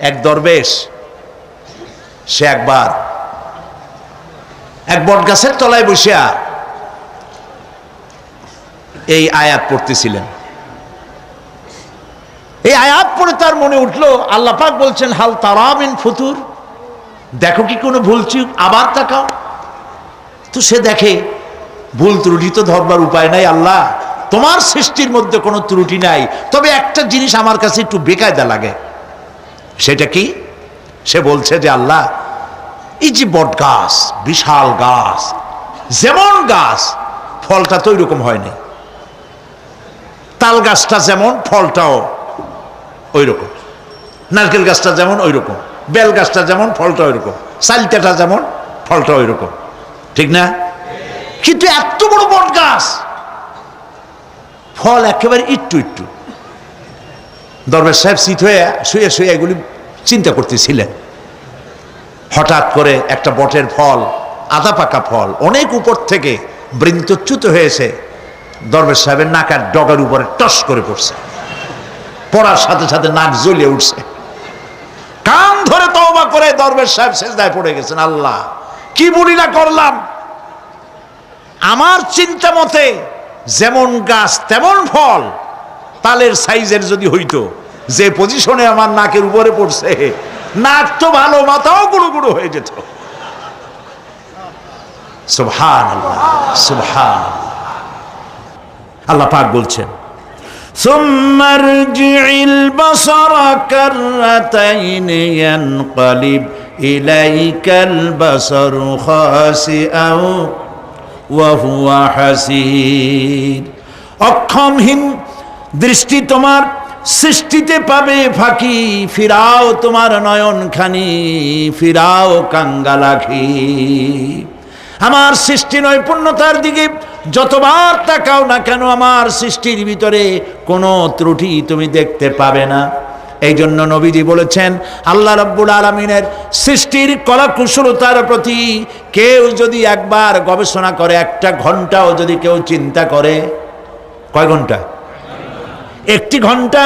এক দরবেশ সে একবার এক বট গাছের তলায় বসিয়া এই আয়াত পড়তেছিলেন। এই আয়াত পড়ে তার মনে উঠলো আল্লাহ পাক বলছেন হাল তারা মিন ফুতুর, দেখো কি কোনো ভুল চুক, আবার তাকাও। তো সে দেখে ভুল ত্রুটি তো ধরবার উপায় নাই, আল্লাহ তোমার সৃষ্টির মধ্যে কোনো ত্রুটি নাই, তবে একটা জিনিস আমার কাছে একটু বেকায়দা লাগে। সেটা কি? সে বলছে যে আল্লাহ এই যে বট গাছ, বিশাল গাছ, যেমন গাছ ফলটা তো ওই রকম হয়নি, তাল গাছটা যেমন ফলটাও ওই রকম, নারকেল গাছটা যেমন ওই রকম, বেল গাছটা যেমন ফলটা ওই রকম, সালতাটা যেমন ফলটা ওই রকম, ঠিক না? কিন্তু এত বড় বট গাছ, ফল একেবারে একটু একটু। দরবেশ সাহেব চিত হয়ে শুয়ে শুয়ে এগুলি চিন্তা করতেছিলেন। হঠাৎ করে একটা বটের ফল, আধা পাকা ফল, অনেক উপর থেকে বৃন্তচ্যুত হয়েছে, দরবেশ সাহেবের নাকের ডগার উপরে টস করে পড়ছে। পড়ার সাথে সাথে নাক জ্বলিয়ে উঠছে। কান ধরে তওবা করে দরবেশ সাহেব সেজদায় পড়ে গেছেন, আল্লাহ কি বুড়িনা করলাম, আমার চিন্তা মতে যেমন গাছ তেমন ফল, তালের সাইজের যদি হইতো, যে পজিশনে আমার নাকের উপরে পড়ছে, নাক তো ভালো, মাথাও গুঁড়ো গুঁড়ো হয়ে যেত। সুবহানাল্লাহ, সুবহানাল্লাহ। আল্লাহ পাক বলছেন ثم ارجع البصر كرتين ينقلب إليك البصر خاسئا وهو حسير। অক্ষমহীন দৃষ্টি তোমার সৃষ্টিতে পাবে ফাঁকি, ফিরাও তোমার নয়ন খানি, ফিরাও কাঙ্গালাখি। আমার সৃষ্টি নৈপুণ্যতার দিকে যতবার তাকাও না কেন, আমার সৃষ্টির ভিতরে কোনো ত্রুটি তুমি দেখতে পাবে না। এই জন্য নবীজি বলেছেন আল্লাহ রাব্বুল আলামিনের সৃষ্টির কলা কুশলতার প্রতি কেউ যদি একবার গবেষণা করে, একটা ঘন্টাও যদি কেউ চিন্তা করে, কয় ঘন্টা? একটি ঘন্টা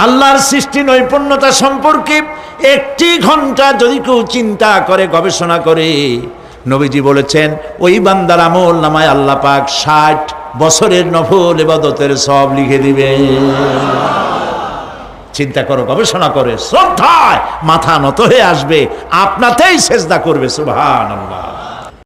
আল্লাহর সৃষ্টি নৈপুণ্যতা সম্পর্কে একটি ঘন্টা যদি কেউ চিন্তা করে, গবেষণা করে, নবীজি বলেছেন ওই বান্দার আমল নামায় আল্লাহ পাক 60 বছরের নফল ইবাদতের সব লিখে দিবে। চিন্তা করো, গবেষণা করে, শ্রদ্ধায় মাথা নত হয়ে আসবে, আপনাতেই সেজদা করবে। সুবহানাল্লাহ।